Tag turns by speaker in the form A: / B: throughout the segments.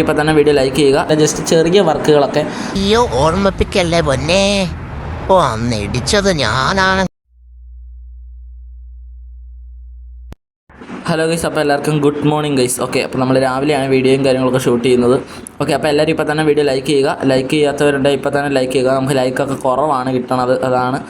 A: ഇപ്പം തന്നെ video like ചെയ്യുക. ജസ്റ്റ് ചെറിയ വർക്കുകളൊക്കെ.
B: അയ്യോ ഓർമ്മിപ്പിക്കല്ലേ പൊന്നേ. ഓ അന്ന് ഇടിച്ചത് ഞാനാണ്.
A: ഹലോ ഗൈസ്, അപ്പോൾ എല്ലാവർക്കും ഗുഡ് മോർണിംഗ് ഗൈസ്. ഓക്കെ, അപ്പോൾ നമ്മൾ രാവിലെയാണ് വീഡിയോയും കാര്യങ്ങളൊക്കെ ഷൂട്ട് ചെയ്യുന്നത്. ഓക്കെ, അപ്പോൾ എല്ലാവരും ഇപ്പോൾ തന്നെ വീഡിയോ ലൈക്ക് ചെയ്യുക. ലൈക്ക് ചെയ്യാത്തവരുടെ ഇപ്പോൾ തന്നെ ലൈക്ക് ചെയ്യുക. നമുക്ക് ലൈക്കൊക്കെ കുറവാണ് കിട്ടണത്, അതാണ്.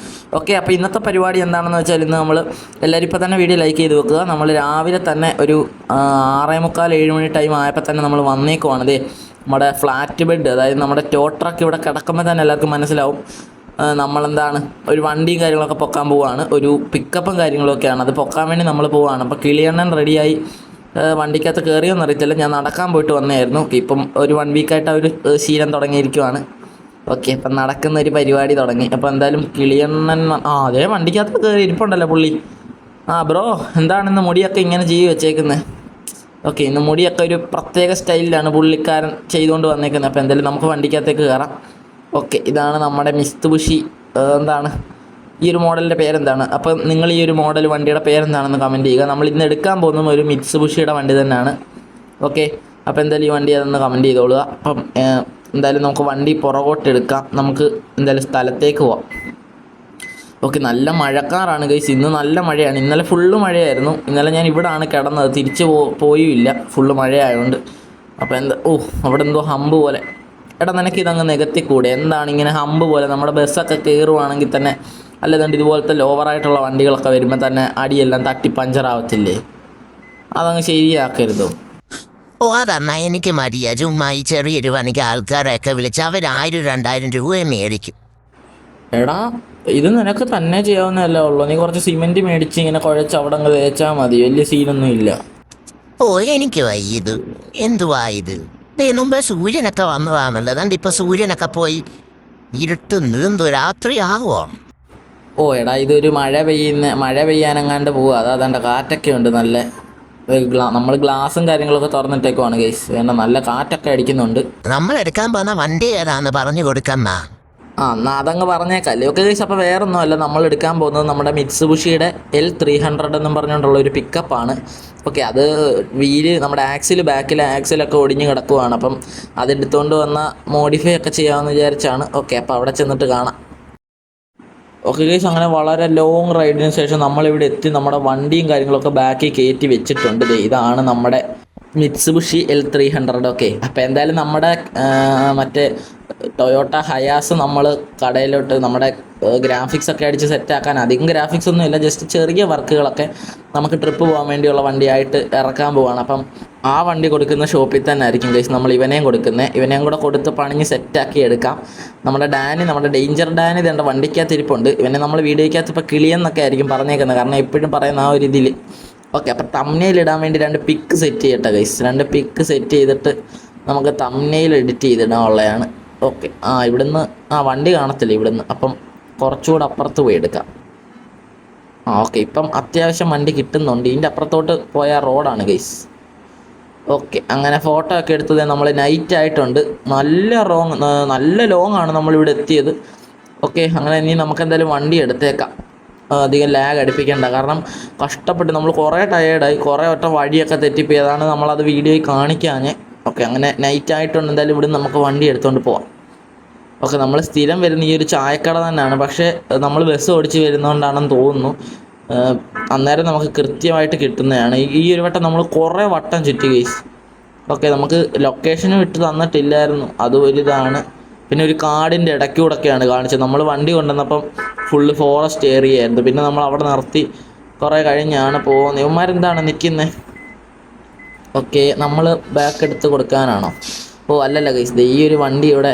A: ഓക്കെ, അപ്പോൾ ഇന്നത്തെ പരിപാടി എന്താണെന്ന് വെച്ചാൽ ഇന്ന് നമ്മൾ എല്ലാവരും ഇപ്പോൾ തന്നെ വീഡിയോ ലൈക്ക് ചെയ്ത് വെക്കുക. നമ്മൾ രാവിലെ തന്നെ ഒരു 6:45 7 മണി ടൈം ആയപ്പോൾ തന്നെ നമ്മൾ വന്നേക്കുവാണ്. ഇതേ നമ്മുടെ ഫ്ലാറ്റ് ബെഡ്, അതായത് നമ്മുടെ ടോ ട്രക്ക് ഇവിടെ കിടക്കുമ്പോൾ തന്നെ എല്ലാവർക്കും മനസ്സിലാവും നമ്മളെന്താണ് ഒരു വണ്ടിയും കാര്യങ്ങളൊക്കെ പൊക്കാൻ പോവുകയാണ്. ഒരു പിക്കപ്പും കാര്യങ്ങളൊക്കെയാണ്, അത് പൊക്കാൻ വേണ്ടി നമ്മൾ പോവുകയാണ്. അപ്പോൾ കിളിയണ്ണൻ റെഡിയായി വണ്ടിക്കകത്ത് കയറിയോന്ന് അറിയത്തില്ല. ഞാൻ നടക്കാൻ പോയിട്ട് വന്നതായിരുന്നു. ഓക്കെ, ഇപ്പം ഒരു 1 വീക്കായിട്ട് ഒരു ശീലം തുടങ്ങിയിരിക്കുവാണ്. ഓക്കെ, അപ്പം നടക്കുന്ന ഒരു പരിപാടി തുടങ്ങി. അപ്പോൾ എന്തായാലും കിളിയണ്ണൻ അതേ വണ്ടിക്കകത്ത് കയറി ഇരിപ്പുണ്ടല്ലോ പുള്ളി. ബ്രോ, എന്താണ് ഇന്ന് മുടിയൊക്കെ ഇങ്ങനെ ചെയ്ത് വെച്ചേക്കുന്നത്? ഓക്കെ, ഇന്ന് മുടിയൊക്കെ ഒരു പ്രത്യേക സ്റ്റൈലിലാണ് പുള്ളിക്കാരൻ ചെയ്തുകൊണ്ട് വന്നേക്കുന്നത്. അപ്പോൾ എന്തായാലും നമുക്ക് വണ്ടിക്കകത്തേക്ക് കയറാം. ഓക്കെ, ഇതാണ് നമ്മുടെ മിസ്തുബുഷി. എന്താണ് ഈ ഒരു മോഡലിൻ്റെ പേരെന്താണ്? അപ്പോൾ നിങ്ങൾ ഈ ഒരു മോഡൽ വണ്ടിയുടെ പേരെന്താണെന്ന് കമൻറ്റ് ചെയ്യുക. നമ്മൾ ഇന്ന് എടുക്കാൻ പോകുന്ന ഒരു മിത്സുബുഷിയുടെ വണ്ടി തന്നെയാണ്. ഓക്കെ, അപ്പോൾ എന്തായാലും ഈ വണ്ടി അതൊന്ന് കമൻറ്റ് ചെയ്തോളുക. അപ്പം എന്തായാലും നമുക്ക് വണ്ടി പുറകോട്ട് എടുക്കാം. നമുക്ക് എന്തായാലും സ്ഥലത്തേക്ക് പോവാം. ഓക്കെ, നല്ല മഴക്കാറാണ് ഗൈസ്. ഇന്ന് നല്ല മഴയാണ്. ഇന്നലെ ഫുള്ള് മഴയായിരുന്നു. ഇന്നലെ ഞാൻ ഇവിടാണ് കിടന്നത്, തിരിച്ച് പോയുമില്ല, ഫുള്ള് മഴയായതുകൊണ്ട്. അപ്പോൾ അവിടെ എന്തോ ഹമ്പ് പോലെ. എടാ, നിനക്ക് ഇതങ്ങ് നികത്തിക്കൂടെ? എന്താണ് ഇങ്ങനെ ഹമ്പ് പോലെ? നമ്മുടെ ബസ്സൊക്കെ കയറുവാണെങ്കിൽ തന്നെ അല്ലെന്നുണ്ട് ഇതുപോലത്തെ ലോവറായിട്ടുള്ള വണ്ടികളൊക്കെ വരുമ്പോൾ തന്നെ അടിയെല്ലാം തട്ടി പഞ്ചറാവത്തില്ലേ? അതങ്ങ് ശരിയാക്കരുതോ?
B: ഓ അതന്നാ എനിക്ക് മതിയാ. ചുമ്മാ ഈ ചെറിയൊരു പണിക്ക് ആൾക്കാരെയൊക്കെ വിളിച്ച് അവർ 1000-2000 രൂപയെ മേടിക്കും.
A: എടാ, ഇത് നിനക്ക് തന്നെ ചെയ്യാവുന്നതല്ലേ ഉള്ളൂ. നീ കുറച്ച് സിമെൻറ്റ് മേടിച്ച് ഇങ്ങനെ കുഴച്ച് അവിടെ അങ്ങ് തേച്ചാൽ മതി. വലിയ സീനൊന്നും ഇല്ല.
B: ഓ എനിക്ക് വയ്യത്. എന്തുവാ ഇത്? മുമ്പേ സൂര്യനൊക്കെ വന്നതാണല്ലോ. അതുകൊണ്ട് ഇപ്പൊ സൂര്യനൊക്കെ പോയി ഇരുട്ടുന്നത്. എന്തോ രാത്രിയാവോ?
A: എടാ, ഇതൊരു മഴ പെയ്യാനെങ്ങാണ്ട് പോവുക. അതാണ്ട് കാറ്റൊക്കെ ഉണ്ട് നല്ല. നമ്മൾ ഗ്ലാസും കാര്യങ്ങളൊക്കെ തുറന്നിട്ടേക്കുവാണ് ഗൈസ്. വേണ്ട, നല്ല കാറ്റൊക്കെ അടിക്കുന്നുണ്ട്.
B: നമ്മൾ എടുക്കാൻ പോകുന്ന വണ്ടി ഏതാന്ന് പറഞ്ഞു കൊടുക്കന്നാ.
A: എന്നാൽ അതങ്ങ് പറഞ്ഞേക്കല്ലേ. ഓക്കെ ഗൈസ്, അപ്പോൾ വേറൊന്നും അല്ല, നമ്മൾ എടുക്കാൻ പോകുന്നത് നമ്മുടെ മിത്സുബുഷിയുടെ L300 എന്നും പറഞ്ഞുകൊണ്ടുള്ള ഒരു പിക്കപ്പാണ്. ഓക്കെ, അത് വീല് നമ്മുടെ ബാക്കിലെ ആക്സിലൊക്കെ ഒടിഞ്ഞ് കിടക്കുവാണ്. അപ്പം അതെടുത്തുകൊണ്ട് വന്ന മോഡിഫൈ ഒക്കെ ചെയ്യാമെന്ന് വിചാരിച്ചാണ്. ഓക്കെ, അപ്പോൾ അവിടെ ചെന്നിട്ട് കാണാം. ഓക്കെ ഗൈസ്, അങ്ങനെ വളരെ ലോങ് റൈഡിന് ശേഷം നമ്മളിവിടെ എത്തി. നമ്മുടെ വണ്ടിയും കാര്യങ്ങളൊക്കെ ബാക്കിൽ കയറ്റി വെച്ചിട്ടുണ്ട്. ഇതാണ് നമ്മുടെ മിത്സുബുഷി L300. ഓക്കെ, അപ്പോൾ എന്തായാലും നമ്മുടെ മറ്റേ ടൊയോട്ട ഹയാസ് നമ്മൾ കടയിലോട്ട് നമ്മുടെ ഗ്രാഫിക്സ് ഒക്കെ അടിച്ച് സെറ്റാക്കാൻ, അധികം ഗ്രാഫിക്സ് ഒന്നും ഇല്ല, ജസ്റ്റ് ചെറിയ വർക്കുകളൊക്കെ നമുക്ക് ട്രിപ്പ് പോകാൻ വേണ്ടിയുള്ള വണ്ടിയായിട്ട് ഇറക്കാൻ പോവുകയാണ്. അപ്പം ആ വണ്ടി കൊടുക്കുന്ന ഷോപ്പിൽ തന്നെ ആയിരിക്കും ഗൈസ് നമ്മൾ ഇവനെയും കൊടുക്കുന്നത്. ഇവനെയും കൂടെ കൊടുത്ത് പണിഞ്ഞ് സെറ്റാക്കി എടുക്കാം. നമ്മുടെ ഡേഞ്ചർ ഡാനി ഇതേണ്ട വണ്ടിക്കകത്ത് ഇരിപ്പുണ്ട്. ഇവനെ നമ്മൾ വീഡിയോയ്ക്കകത്ത് ഇപ്പോൾ കിളിയെന്നൊക്കെ ആയിരിക്കും പറഞ്ഞേക്കുന്നത്, കാരണം എപ്പോഴും പറയുന്ന ആ ഒരു ഇതിൽ. ഓക്കെ, അപ്പോൾ തംബ്നെയിൽ ഇടാൻ വേണ്ടി 2 പിക്ക് സെറ്റ് ചെയ്യട്ടെ ഗൈസ്. 2 പിക്ക് സെറ്റ് ചെയ്തിട്ട് നമുക്ക് തംബ്നെയിൽ എഡിറ്റ് ചെയ്തിടാനുള്ളതാണ്. ഓക്കെ, ഇവിടുന്ന് വണ്ടി കാണത്തില്ല ഇവിടുന്ന്. അപ്പം കുറച്ചുകൂടെ അപ്പുറത്ത് പോയി എടുക്കാം. ഓക്കെ, ഇപ്പം അത്യാവശ്യം വണ്ടി കിട്ടുന്നുണ്ട്. ഇതിൻ്റെ അപ്പുറത്തോട്ട് പോയ റോഡാണ് ഗൈസ്. ഓക്കെ, അങ്ങനെ ഫോട്ടോ ഒക്കെ എടുത്തത് നമ്മൾ നൈറ്റ് ആയിട്ടുണ്ട്. നല്ല ലോങ് ആണ് നമ്മളിവിടെ എത്തിയത്. ഓക്കെ, അങ്ങനെ ഇനി നമുക്ക് എന്തായാലും വണ്ടി എടുത്തേക്കാം. അധികം ലാഗ് അടുപ്പിക്കേണ്ട, കാരണം കഷ്ടപ്പെട്ട് നമ്മൾ കുറേ ടയേർഡായി, കുറേ വട്ടം വഴിയൊക്കെ തെറ്റിപ്പോയതാണ്. നമ്മളത് വീഡിയോയിൽ കാണിക്കാഞ്ഞ്. ഓക്കെ, അങ്ങനെ നൈറ്റ് ആയിട്ടുണ്ട്. എന്തായാലും ഇവിടെ നമുക്ക് വണ്ടി എടുത്തുകൊണ്ട് പോവാം. ഓക്കെ, നമ്മൾ സ്ഥിരം വരുന്ന ഈ ഒരു ചായക്കട തന്നെയാണ്, പക്ഷേ നമ്മൾ ബസ് ഓടിച്ച് വരുന്നതുകൊണ്ടാണെന്ന് തോന്നുന്നു. അന്നേരം നമുക്ക് കൃത്യമായിട്ട് കിട്ടുന്നതാണ്. ഈ ഒരു വട്ടം നമ്മൾ കുറേ വട്ടം ചുറ്റി ഗൈസ്. ഓക്കെ, നമുക്ക് ലൊക്കേഷനും ഇട്ട് തന്നിട്ടില്ലായിരുന്നു, അത് ഒരിതാണ്. പിന്നെ ഒരു കാടിൻ്റെ ഇടയ്ക്കൂടെയൊക്കെയാണ് കാണിച്ചത്. നമ്മൾ വണ്ടി കൊണ്ടുവന്നപ്പം ഫുള്ള് ഫോറസ്റ്റ് ഏരിയ ആയിരുന്നു. പിന്നെ നമ്മൾ അവിടെ നിർത്തി കുറേ കഴിഞ്ഞാണ് പോകുന്നത്. ഇവന്മാരെന്താണ് നിൽക്കുന്നത്? ഓക്കെ, നമ്മൾ ബാക്ക് എടുത്ത് കൊടുക്കാനാണോ? അല്ലല്ല ഗൈസ്, ഈ ഒരു വണ്ടി ഇവിടെ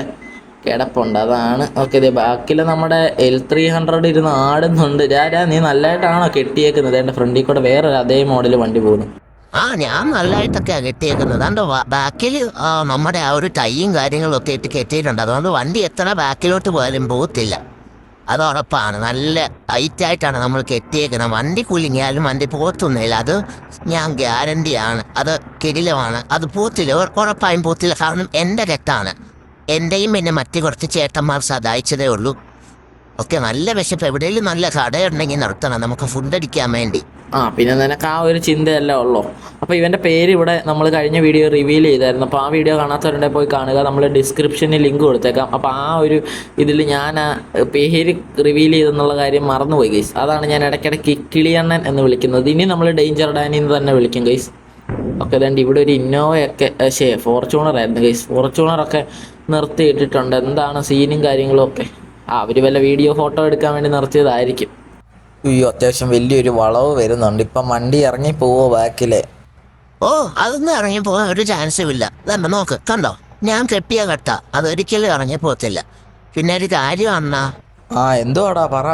A: കിടപ്പുണ്ട്, അതാണ്. ഓക്കെ, ബാക്കിൽ നമ്മുടെ L300 ഇരുന്ന് ആടുന്നുണ്ട്. നീ നല്ലതായിട്ടാണോ കെട്ടിയേക്കുന്നത്? എൻ്റെ ഫ്രണ്ടിൽ കൂടെ വേറൊരു അതേ മോഡൽ വണ്ടി പോകുന്നു.
B: ഞാൻ നല്ലതായിട്ടൊക്കെയാണ് കെട്ടിയേക്കുന്നത്. അതുകൊണ്ട് ബാക്കിൽ നമ്മുടെ ആ ഒരു ടൈയും കാര്യങ്ങളും ഒക്കെ ഇട്ട് കെട്ടിയിട്ടുണ്ട്. അതുകൊണ്ട് വണ്ടി എത്ര ബാക്കിലോട്ട് പോയാലും പോകത്തില്ല, അത് ഉറപ്പാണ്. നല്ല ടൈറ്റായിട്ടാണ് നമ്മൾ കെട്ടിയേക്കുന്നത്. വണ്ടി കുലുങ്ങിയാലും വണ്ടി പോത്തൊന്നുമില്ല, അത് ഞാൻ ഗ്യാരണ്ടിയാണ്. അത് കിടിലമാണ്. അത് പോത്തില്ല, ഉറപ്പായും പോത്തില്ല, കാരണം എൻ്റെ കെട്ടാണ്. എൻ്റെയും പിന്നെ മറ്റു കുറച്ച് ചേട്ടന്മാർ സഹായിച്ചതേ ഉള്ളൂ. ഓക്കെ, നല്ല വിശപ്പ്. എവിടെയെങ്കിലും നല്ല കടയുണ്ടെങ്കിൽ നിർത്തണം നമുക്ക് ഫുഡ് അടിക്കാൻ വേണ്ടി.
A: പിന്നെ നിനക്ക് ആ ഒരു ചിന്തയല്ലേ ഉള്ളൂ. അപ്പോൾ ഇവൻ്റെ പേര് ഇവിടെ നമ്മൾ കഴിഞ്ഞ വീഡിയോ റിവീൽ ചെയ്തായിരുന്നു. അപ്പോൾ ആ വീഡിയോ കാണാത്തവരുണ്ടെ പോയി കാണുക. നമ്മൾ ഡിസ്ക്രിപ്ഷനിൽ ലിങ്ക് കൊടുത്തേക്കാം. അപ്പോൾ ആ ഒരു ഇതിൽ ഞാൻ ആ പേര് റിവീൽ ചെയ്തെന്നുള്ള കാര്യം മറന്നുപോയി ഗൈസ്. അതാണ് ഞാൻ ഇടയ്ക്കിടയ്ക്ക് കിളിയണ്ണൻ എന്ന് വിളിക്കുന്നത്. ഇനി നമ്മൾ ഡേഞ്ചർ ഡാനി എന്ന് തന്നെ വിളിക്കും ഗൈസ്. ഓക്കെ, അതുകൊണ്ട് ഇവിടെ ഒരു ഇന്നോവയൊക്കെ ഫോർച്യൂണർ ആയിരുന്നു ഗൈസ്. ഫോർച്യൂണറൊക്കെ നിർത്തിയിട്ടിട്ടുണ്ട്. എന്താണ് സീനും കാര്യങ്ങളും ഒക്കെ അവർ വല്ല വീഡിയോ ഫോട്ടോ എടുക്കാൻ വേണ്ടി നിർത്തിയതായിരിക്കും.
C: അയ്യോ, അത്യാവശ്യം വലിയൊരു വളവ് വരുന്നുണ്ട്. ഇപ്പം വണ്ടി ഇറങ്ങി പോവോ ബാക്കിലെ?
B: ഓ, അതൊന്നും ഇറങ്ങി പോകാൻ ഒരു ചാൻസും ഇല്ല. ഇതമ്മ നോക്ക്, കണ്ടോ, ഞാൻ കെട്ടിയ കട്ട, അതൊരിക്കലും ഇറങ്ങി പോകത്തില്ല. പിന്നെ ഒരു കാര്യം അണ്ണാ.
C: എന്തുവാടാ പറ.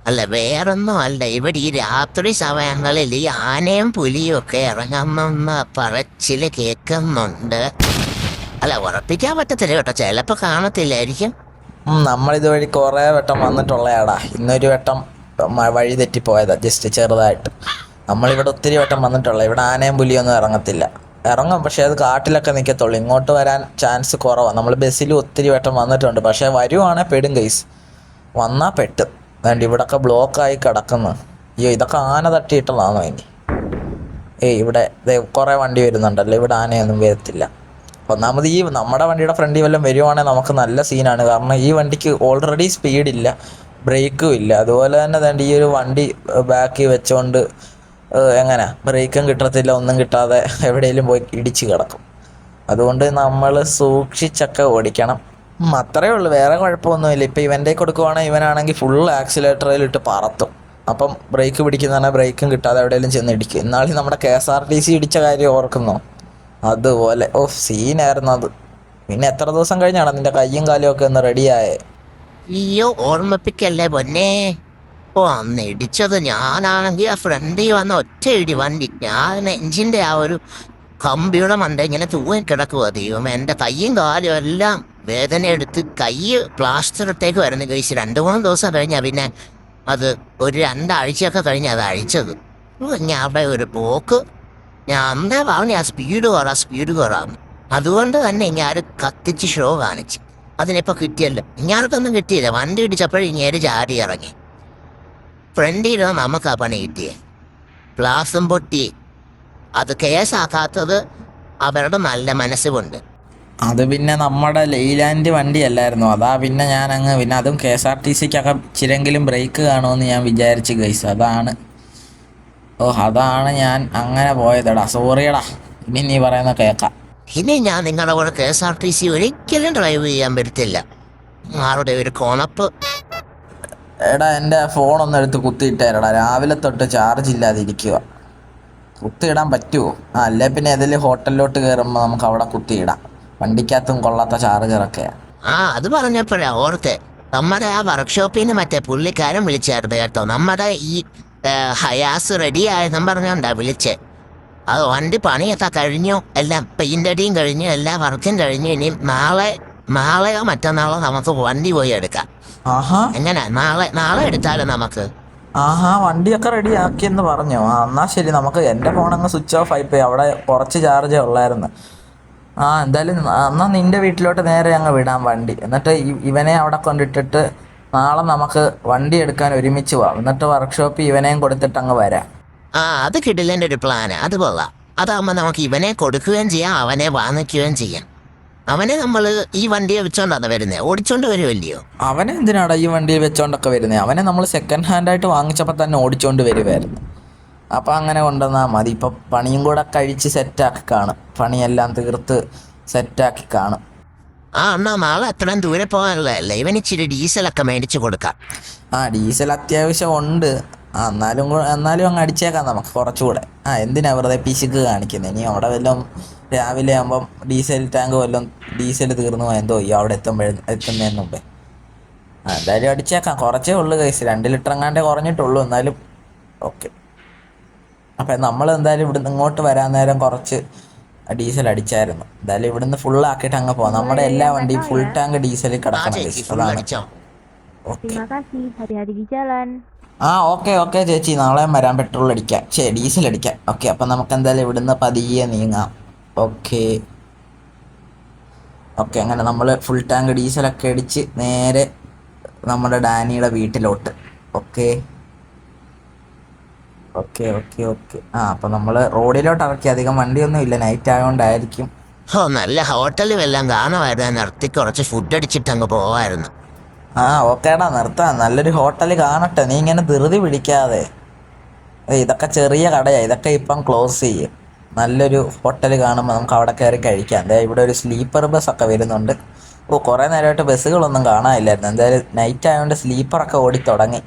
B: അല്ല, വേറൊന്നും അല്ല, ഇവിടെ ഈ രാത്രി സമയങ്ങളിൽ ഈ ആനയും പുലിയും ഒക്കെ ഇറങ്ങുന്ന പറച്ചില് കേൾക്കുന്നുണ്ട്. അല്ല, ഉറപ്പിക്കാൻ പറ്റത്തില്ല കേട്ടോ, ചിലപ്പോൾ കാണത്തില്ലായിരിക്കും.
C: നമ്മളിതുവഴി കുറേ വട്ടം വന്നിട്ടുള്ളയാടാ. ഇന്നൊരു വട്ടം വഴി തെറ്റിപ്പോയതാ, ജസ്റ്റ് ചെറുതായിട്ട്. നമ്മളിവിടെ ഒത്തിരി വട്ടം വന്നിട്ടുള്ള. ഇവിടെ ആനയും പുലിയൊന്നും ഇറങ്ങത്തില്ല. ഇറങ്ങും, പക്ഷേ അത് കാട്ടിലൊക്കെ നിൽക്കത്തുള്ളൂ. ഇങ്ങോട്ട് വരാൻ ചാൻസ് കുറവാണ്. നമ്മൾ ബസ്സിൽ ഒത്തിരി വട്ടം വന്നിട്ടുണ്ട്. പക്ഷേ വരുവാണെങ്കിൽ പെടും ഗൈസ്. വന്നാൽ പെട്ട്. അതുകൊണ്ട് ഇവിടൊക്കെ ബ്ലോക്കായി കിടക്കുന്നു. അയ്യോ, ഇതൊക്കെ ആന തട്ടിയിട്ടതാണോ ഇനി? ഇവിടെ കുറേ വണ്ടി വരുന്നുണ്ടല്ലോ. ഇവിടെ ആനയൊന്നും വരത്തില്ല. ഒന്നാമത് ഈ നമ്മുടെ വണ്ടിയുടെ ഫ്രണ്ടിൽ വല്ലതും വരുവാണെങ്കിൽ നമുക്ക് നല്ല സീനാണ്. കാരണം ഈ വണ്ടിക്ക് ഓൾറെഡി സ്പീഡില്ല, ബ്രേക്കും ഇല്ല. അതുപോലെ തന്നെ വേണ്ട ഈ ഒരു വണ്ടി ബാക്കിൽ വെച്ചുകൊണ്ട് എങ്ങനെ ബ്രേക്കും കിട്ടത്തില്ല, ഒന്നും കിട്ടാതെ എവിടെയെങ്കിലും പോയി ഇടിച്ച് കിടക്കും. അതുകൊണ്ട് നമ്മൾ സൂക്ഷിച്ചൊക്കെ ഓടിക്കണം. അത്രയേ ഉള്ളൂ, വേറെ കുഴപ്പമൊന്നുമില്ല. ഇപ്പം ഇവൻ്റെ കൊടുക്കുവാണെങ്കിൽ ഇവനാണെങ്കിൽ ഫുൾ ആക്സിലേറ്ററിലിട്ട് പറത്തും. അപ്പം ബ്രേക്ക് പിടിക്കുന്നതാണ്, ബ്രേക്കും കിട്ടാതെ എവിടെയെങ്കിലും ചെന്ന് ഇടിക്കും. ഇന്നാളി നമ്മുടെ KSRTC ഇടിച്ച കാര്യം ഓർക്കുന്നോ? അതുപോലെ സീനായിരുന്നു അത്. പിന്നെ എത്ര ദിവസം കഴിഞ്ഞാണ് നിൻ്റെ കയ്യും കാലും ഒക്കെ ഒന്ന് റെഡിയായേ?
B: അയ്യോ, ഓർമ്മിപ്പിക്കല്ലേ പൊന്നേ. അന്ന് ഇടിച്ചത് ഞാനാണെങ്കിൽ ആ ഫ്രണ്ടിൽ വന്ന ഒറ്റ ഇടി വണ്ടി, ഞാൻ എഞ്ചിൻ്റെ ആ ഒരു കമ്പിയുടെ മണ്ട ഇങ്ങനെ തൂങ്ങി കിടക്കുക. ദൈവം, എൻ്റെ കയ്യും കാലും എല്ലാം വേദന എടുത്ത് കൈ പ്ലാസ്റ്റർ ഇട്ടേക്ക് വരുന്നു കഴിച്ച്. 2-3 ദിവസം കഴിഞ്ഞാൽ പിന്നെ അത് ഒരു 2 ആഴ്ചയൊക്കെ കഴിഞ്ഞ് അത് അഴിച്ചത്. ഞാൻ അവിടെ ഒരു പോക്ക്. ഞാൻ അന്നേ പറഞ്ഞ ആ സ്പീഡ് കുറവാം. അതുകൊണ്ട് തന്നെ ഞാൻ കത്തിച്ച് ഷോ കാണിച്ചു. അതിനിപ്പോൾ കിട്ടിയല്ലോ. ഇങ്ങാർക്കൊന്നും കിട്ടിയില്ല. വണ്ടി ഇടിച്ചപ്പോഴും ഇങ്ങേര് ചാടി ഇറങ്ങി. ഫ്രണ്ടിൽ നമുക്ക് ആ പണി കിട്ടിയേ. ഗ്ലാസും പൊട്ടി. അത് കേസാക്കാത്തത് അവരുടെ നല്ല മനസ്സുകൊണ്ട്.
C: അത് പിന്നെ നമ്മുടെ ലെയ്ലാൻഡ് വണ്ടിയല്ലായിരുന്നു. അതാ പിന്നെ പിന്നെ അതും KSRTCക്കൊക്കെ ഇച്ചിരെങ്കിലും ബ്രേക്ക് കാണുമെന്ന് ഞാൻ വിചാരിച്ചു ഗൈസ്. അതാണ് ഞാൻ അങ്ങനെ പോയതെടാ. സോറിയടാ, ഇനി നീ പറയുന്ന കേൾക്കാം.
B: ഇനി ഞാൻ നിങ്ങളുടെ കൂടെ KSRTC ഒരിക്കലും ഡ്രൈവ് ചെയ്യാൻ പറ്റത്തില്ല. ആരുടെ ഒരു കോണപ്പ്.
C: എടാ, എൻ്റെ ഫോണൊന്നും എടുത്ത് കുത്തിയിട്ടേരടാ. രാവിലെ തൊട്ട് ചാർജ് ഇല്ലാതെ ഇരിക്കുക. കുത്തിയിടാൻ പറ്റുമോ? അല്ലേ പിന്നെ ഏതെങ്കിലും ഹോട്ടലിലോട്ട് കയറുമ്പോൾ നമുക്ക് അവിടെ കുത്തിയിടാം. വണ്ടിക്കകത്തും കൊള്ളാത്ത ചാർജറൊക്കെയാണ്.
B: അത് പറഞ്ഞപ്പോഴാ ഓർത്തെ, നമ്മുടെ ആ വർക്ക്ഷോപ്പിൽ നിന്ന് മറ്റേ പുള്ളിക്കാരൻ വിളിച്ചായിരുന്നു കേട്ടോ. നമ്മുടെ ഈ ഹയാസ് റെഡി ആയെന്നും പറഞ്ഞോണ്ടാ വിളിച്ചേ. അത് വണ്ടി പണിയൊക്കെ കഴിഞ്ഞു, എല്ലാം പെയിൻ്റ് അടിയും കഴിഞ്ഞു, എല്ലാ വർക്കും കഴിഞ്ഞു. ഇനി നാളെയോ മറ്റന്നാളോ നമുക്ക് വണ്ടി പോയി എടുക്കാം. എങ്ങനെ, നാളെ എടുത്താലോ നമുക്ക്?
C: വണ്ടിയൊക്കെ റെഡി ആക്കിയെന്ന് പറഞ്ഞോ? എന്നാൽ ശരി, നമുക്ക്. എൻ്റെ ഫോണങ്ങ് സ്വിച്ച് ഓഫ് ആയിപ്പോയി. അവിടെ കുറച്ച് ചാർജേ ഉള്ളായിരുന്നു. എന്തായാലും എന്നാൽ നിൻ്റെ വീട്ടിലോട്ട് നേരെ അങ്ങ് വിടാം വണ്ടി. എന്നിട്ട് ഇവനെ അവിടെ കൊണ്ടിട്ടിട്ട് നാളെ നമുക്ക് വണ്ടി എടുക്കാൻ ഒരുമിച്ച് പോവാം. എന്നിട്ട് വർക്ക്ഷോപ്പിൽ ഇവനെയും കൊടുത്തിട്ട് അങ്ങ് വരാം.
B: അത് കിടിലൻ്റെ ഒരു പ്ലാന്. അത് പോകാം. അതാകുമ്പോൾ നമുക്ക് ഇവനെ കൊടുക്കുകയും ചെയ്യാം, അവനെ വാങ്ങിക്കുകയും ചെയ്യാം. അവനെ നമ്മൾ ഈ വണ്ടിയെ വെച്ചോണ്ടാണ് വരുന്നത്, ഓടിച്ചോണ്ട് വരുമല്ലയോ?
C: അവനെ എന്തിനാടാ ഈ വണ്ടിയിൽ വെച്ചോണ്ടൊക്കെ വരുന്നത്? അവനെ നമ്മൾ സെക്കൻഡ് ഹാൻഡായിട്ട് വാങ്ങിച്ചപ്പോൾ തന്നെ ഓടിച്ചോണ്ട് വരുമായിരുന്നു. അപ്പം അങ്ങനെ കൊണ്ടുവന്നാൽ മതി. ഇപ്പം പണിയും കൂടെ കഴിച്ച് സെറ്റാക്കി കാണും. പണിയെല്ലാം തീർത്ത് സെറ്റാക്കി കാണും.
B: എന്നാ നാളെ അത്രയും ദൂരെ പോകാനുള്ളതല്ലേ, ഇവന് ഇച്ചിരി ഡീസലൊക്കെ മേടിച്ച് കൊടുക്കാം.
C: ഡീസൽ അത്യാവശ്യം ഉണ്ട്. എന്നാലും അങ്ങ് അടിച്ചേക്കാം നമുക്ക് കുറച്ചുകൂടെ. എന്തിനാ വെറുതെ പിശുക്ക് കാണിക്കുന്നത്? ഇനി അവിടെ വല്ലതും രാവിലെ ആകുമ്പം ഡീസൽ ടാങ്ക് വല്ലതും ഡീസൽ തീർന്നു എന്തോ അവിടെ എത്തുന്നതിന് മുമ്പേ. എന്തായാലും അടിച്ചേക്കാം. കുറച്ചേ ഉള്ളൂ കൈസ്, 2 ലിറ്റർ എങ്ങാണ്ടേ കുറഞ്ഞിട്ടുള്ളൂ. എന്നാലും ഓക്കെ. അപ്പം നമ്മൾ എന്തായാലും ഇവിടുന്ന് ഇങ്ങോട്ട് വരാൻ നേരം കുറച്ച് ഡീസൽ അടിച്ചായിരുന്നു. എന്തായാലും ഇവിടുന്ന് ഫുള്ളാക്കിയിട്ട് അങ്ങ് പോകാം. നമ്മുടെ എല്ലാ വണ്ടിയും ഫുൾ ടാങ്ക് ഡീസൽ കിടക്കണം. ഓക്കെ ചേച്ചി, നാളെ വരാൻ. പെട്രോൾ അടിക്കാം, ഡീസൽ അടിക്കാം. ഓക്കെ, അപ്പം നമുക്ക് എന്തായാലും ഇവിടുന്ന് പതിയെ നീങ്ങാം. ഓക്കെ, അങ്ങനെ നമ്മൾ ഫുൾ ടാങ്ക് ഡീസലൊക്കെ അടിച്ച് നേരെ നമ്മുടെ ഡാനിയുടെ വീട്ടിലോട്ട്. Okay, okay okay okay. ആ അപ്പം നമ്മൾ റോഡിലോട്ട് ഇറക്കി, അധികം വണ്ടിയൊന്നും ഇല്ല, നൈറ്റ് ആയതുകൊണ്ടായിരിക്കും.
B: ഓ, നല്ല ഹോട്ടലും എല്ലാം കാണുമായിരുന്നു. നിർത്തി കുറച്ച് ഫുഡ് അടിച്ചിട്ട് അങ്ങ് പോവായിരുന്നു.
C: ആ ഓക്കേടാ, നിർത്താം. നല്ലൊരു ഹോട്ടൽ കാണട്ടെ, നീ ഇങ്ങനെ ധൃതി പിടിക്കാതെ. ഇതൊക്കെ ചെറിയ കടയാണ്, ഇതൊക്കെ ഇപ്പം ക്ലോസ് ചെയ്യും. നല്ലൊരു ഹോട്ടൽ കാണുമ്പോൾ നമുക്ക് അവിടെ കയറി കഴിക്കാം. ദേ ഇവിടെ ഒരു സ്ലീപ്പർ ബസ് ഒക്കെ വരുന്നുണ്ട്. ഓ, കുറേ നേരമായിട്ട് ബസ്സുകളൊന്നും കാണാനില്ലായിരുന്നു. എന്തായാലും നൈറ്റ് ആയതുകൊണ്ട് സ്ലീപ്പറൊക്കെ ഓടി തുടങ്ങി.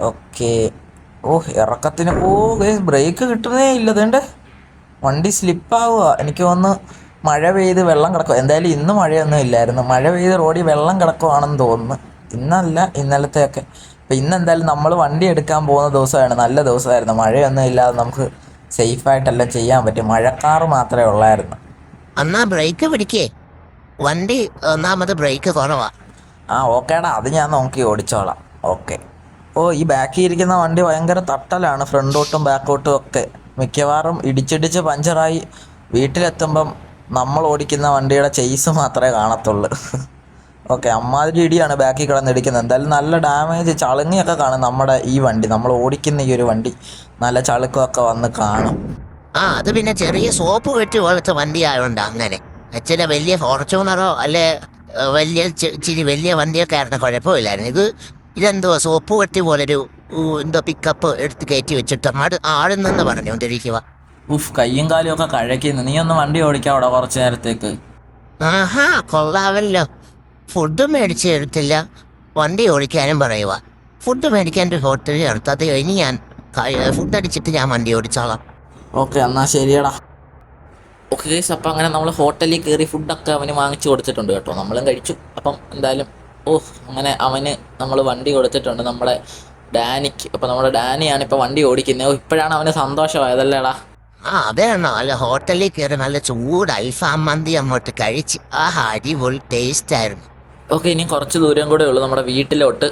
C: ഓക്കെ. ഓ ഇറക്കത്തിന് ബ്രേക്ക് കിട്ടുന്നേ ഇല്ല. ഇതുണ്ട് വണ്ടി സ്ലിപ്പാവുക. എനിക്ക് തോന്നുന്നു മഴ പെയ്ത് വെള്ളം കിടക്കുക. എന്തായാലും ഇന്ന് മഴയൊന്നും ഇല്ലായിരുന്നു. മഴ പെയ്ത് റോഡിൽ വെള്ളം കിടക്കുവാണെന്ന് തോന്നുന്നു. ഇന്നല്ല, ഇന്നലത്തെയൊക്കെ. അപ്പം ഇന്ന് എന്തായാലും നമ്മൾ വണ്ടി എടുക്കാൻ പോകുന്ന ദിവസമാണ്. നല്ല ദിവസമായിരുന്നു. മഴയൊന്നും ഇല്ലാതെ നമുക്ക് സേഫായിട്ടെല്ലാം ചെയ്യാൻ പറ്റും. മഴക്കാറ് മാത്രമേ ഉള്ളായിരുന്നു.
B: എന്നാ ബ്രേക്ക് പിടിക്കേ, വണ്ടി ഒന്നാമത് ബ്രേക്ക് കുറവാ.
C: ആ ഓക്കേടാ, അത് ഞാൻ നോക്കി ഓടിച്ചോളാം. ഓക്കെ. ഓ ഈ ബാക്കിൽ ഇരിക്കുന്ന വണ്ടി ഭയങ്കര തട്ടലാണ്, ഫ്രണ്ടോട്ടും ബാക്കോട്ടും ഒക്കെ. മിക്കവാറും ഇടിച്ചിടിച്ച് പഞ്ചറായി വീട്ടിലെത്തുമ്പം നമ്മൾ ഓടിക്കുന്ന വണ്ടിയുടെ ചെയ്സ് മാത്രമേ കാണത്തുള്ളൂ. ഓക്കെ, അമ്മാതിരി ഇടിയാണ് ബാക്കിൽ കിടന്നിടിക്കുന്നത്. എന്തായാലും നല്ല ഡാമേജ്, ചളുങ്ങിയൊക്കെ കാണും നമ്മുടെ ഈ വണ്ടി. നമ്മൾ ഓടിക്കുന്ന ഈ ഒരു വണ്ടി നല്ല ചളുക്കമൊക്കെ വന്ന് കാണും.
B: ആ, അത് പിന്നെ ചെറിയ സോപ്പ് വെട്ടി പോലത്തെ വണ്ടി ആയതുകൊണ്ട് അങ്ങനെ. ചില വലിയ ഫോർച്യൂണറോ അല്ലെ വലിയ ഇച്ചിരി വലിയ വണ്ടിയൊക്കെ ആയിരുന്നു കുഴപ്പമില്ലായിരുന്നു. ഇതെന്തോ സോപ്പ് വെട്ടി പോലൊരു എന്തോ പിക്കപ്പ് എടുത്ത് കയറ്റി വെച്ചിട്ട് ആടുന്നെന്ന് പറഞ്ഞുകൊണ്ടിരിക്കുക.
C: ഉഫ്, കയ്യും കാലും ഒക്കെ കഴക്കുന്നു. നീ ഒന്ന് വണ്ടി ഓടിക്കാം അവിടെ കുറച്ച് നേരത്തേക്ക്.
B: ആഹാ, കൊള്ളാവല്ലോ. ഫുഡ് മേടിച്ച് എടുത്തില്ല, വണ്ടി ഓടിക്കാനും പറയുക. ഫുഡ് മേടിക്കാൻ ഒരു ഹോട്ടലിൽ എടുത്തു. അത് കഴിഞ്ഞ് ഞാൻ ഫുഡ് അടിച്ചിട്ട് ഞാൻ വണ്ടി ഓടിച്ചോളാം.
C: ഓക്കെ എന്നാൽ ശരിയടാ.
A: ഓക്കെ ഗൈസ്, അപ്പം അങ്ങനെ നമ്മൾ ഹോട്ടലിൽ കയറി ഫുഡൊക്കെ അവന് വാങ്ങിച്ചു കൊടുത്തിട്ടുണ്ട് കേട്ടോ. നമ്മളും കഴിച്ചു. അപ്പം എന്തായാലും അങ്ങനെ അവന് നമ്മൾ വണ്ടി കൊടുത്തിട്ടുണ്ട്, നമ്മളെ ഡാനിക്ക്. അപ്പം നമ്മുടെ ഡാനിയാണ് ഇപ്പോൾ വണ്ടി ഓടിക്കുന്നത്. ഇപ്പോഴാണ് അവന് സന്തോഷമായതല്ലേടാ.
B: ആ അതെയാണോ? അല്ല, ഹോട്ടലിൽ കയറി നല്ല ചൂട് അൽഫാം മന്തി അങ്ങോട്ട് കഴിച്ച് അടിപൊളി ടേസ്റ്റ് ആയിരുന്നു.
A: ഓക്കെ, ഇനി കുറച്ച് ദൂരം കൂടെ ഉള്ളൂ നമ്മുടെ വീട്ടിലോട്ട്.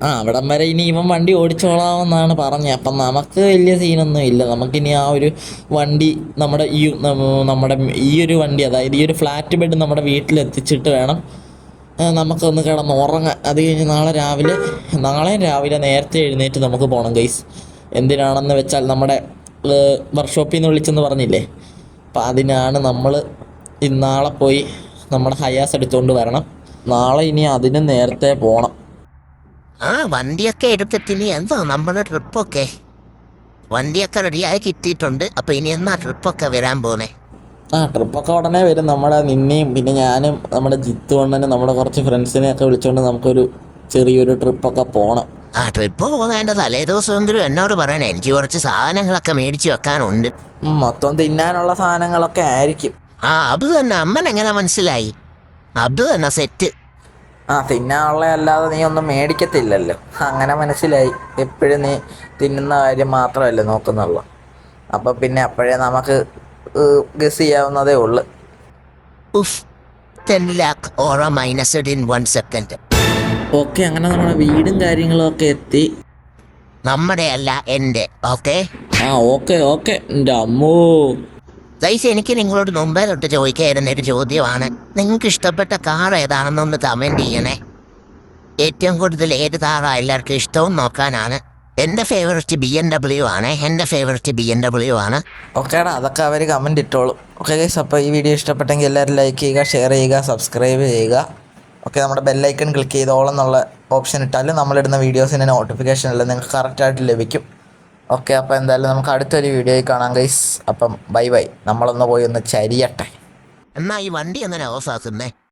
A: അവിടം വരെ ഇനി ഇവൻ വണ്ടി ഓടിച്ചോളാമെന്നാണ് പറഞ്ഞത്. അപ്പം നമുക്ക് വലിയ സീനൊന്നും ഇല്ല. നമുക്കിനി ആ ഒരു വണ്ടി നമ്മുടെ ഈ ഒരു വണ്ടി, അതായത് ഈ ഒരു ഫ്ലാറ്റ് ബെഡ് നമ്മുടെ വീട്ടിലെത്തിച്ചിട്ട് വേണം നമുക്കൊന്ന് കിടന്ന് ഉറങ്ങാൻ. അത് കഴിഞ്ഞ് നാളെ രാവിലെ നേരത്തെ എഴുന്നേറ്റ് നമുക്ക് പോകണം ഗൈസ്. എന്തിനാണെന്ന് വെച്ചാൽ നമ്മുടെ വർക്ക്ഷോപ്പിൽ നിന്ന് വിളിച്ചെന്ന് പറഞ്ഞില്ലേ, അപ്പം അതിനാണ് നമ്മൾ നാളെ പോയി നമ്മുടെ ഹയാസ് എടുത്തുകൊണ്ട് വരണം. നാളെ ഇനി അതിന് നേരത്തെ പോകണം.
B: ആ, വണ്ടിയൊക്കെ എടുത്തിട്ടിനി എന്തോ നമ്മുടെ ട്രിപ്പൊക്കെ വണ്ടിയൊക്കെ റെഡിയായി കിട്ടിയിട്ടുണ്ട്. അപ്പം ഇനി എന്നാ ട്രിപ്പൊക്കെ വരാൻ പോണേ?
A: ട്രിപ്പൊക്കെ ഉടനെ വരും. നിന്നെയും പിന്നെ ഞാനും നമ്മുടെ ജിത്തു അണ്ണനും നമ്മുടെ കുറച്ച് ഫ്രണ്ട്സിനെയൊക്കെ വിളിച്ചുകൊണ്ട് നമുക്കൊരു ചെറിയൊരു ട്രിപ്പൊക്കെ പോകണം.
B: ആ, ട്രിപ്പ് പോകുന്നതിൻ്റെ തലേ ദിവസമെങ്കിലും എന്നോട് പറയണേ. എനിക്ക് കുറച്ച് സാധനങ്ങളൊക്കെ മേടിച്ച് വെക്കാനുണ്ട്.
C: മൊത്തം തിന്നാനുള്ള സാധനങ്ങളൊക്കെ ആയിരിക്കും.
B: ആ, അത് തന്നെ. അമ്മൻ എങ്ങനെ മനസ്സിലായി? അത് തന്നെ സെറ്റ്.
C: തിന്നാനുള്ള അല്ലാതെ നീ ഒന്നും മേടിക്കത്തില്ലല്ലോ, അങ്ങനെ മനസ്സിലായി. എപ്പോഴും നീ തിന്നുന്ന കാര്യം മാത്രമല്ലേ നോക്കുന്നുള്ളൂ. അപ്പം പിന്നെ അപ്പോഴേ നമുക്ക് ഗസ് ചെയ്യാവുന്നതേ ഉള്ളു.
B: ഉഫ്, 10 lakh or minus it in 1 second.
A: Okay, അങ്ങനെ നമ്മുടെ വീടും കാര്യങ്ങളും ഒക്കെ എത്തി.
B: നമ്മുടെ അല്ല, എൻ്റെ. ഓക്കെ
A: ഓക്കെ എൻ്റെ അമ്മോ.
B: ഗൈസ്, എനിക്ക് നിങ്ങളോട് മുമ്പേ തൊട്ട് ചോദിക്കായിരുന്ന ഒരു ചോദ്യമാണ്. നിങ്ങൾക്ക് ഇഷ്ടപ്പെട്ട കാർ ഏതാണെന്നൊന്ന് കമൻറ്റ് ചെയ്യണേ. ഏറ്റവും കൂടുതൽ ഏത് കാറാണ് എല്ലാവർക്കും ഇഷ്ടവും നോക്കാനാണ്. എൻ്റെ ഫേവററ്റ് BMW ആണ്.
C: ഓക്കേടാ, അതൊക്കെ അവർ കമൻറ്റ് ഇട്ടോളും. ഓക്കെ ഗൈസ്, അപ്പോൾ ഈ വീഡിയോ ഇഷ്ടപ്പെട്ടെങ്കിൽ എല്ലാവരും ലൈക്ക് ചെയ്യുക, ഷെയർ ചെയ്യുക, സബ്സ്ക്രൈബ് ചെയ്യുക. ഓക്കെ, നമ്മുടെ ബെല്ലൈക്കൺ ക്ലിക്ക് ചെയ്തോളം എന്നുള്ള ഓപ്ഷൻ ഇട്ടാലും നമ്മളിടുന്ന വീഡിയോസിൻ്റെ നോട്ടിഫിക്കേഷൻ എല്ലാം നിങ്ങൾക്ക് കറക്റ്റായിട്ട് ലഭിക്കും. ഓക്കെ, അപ്പോൾ എന്തായാലും നമുക്ക് അടുത്തൊരു വീഡിയോയിൽ കാണാം ഗൈസ്. അപ്പം ബൈ. നമ്മളൊന്ന് പോയി ഒന്ന് ചരിയട്ടെ.
B: എന്നാ ഈ വണ്ടി എങ്ങനെ ഓഫ് ആക്കുന്നേ?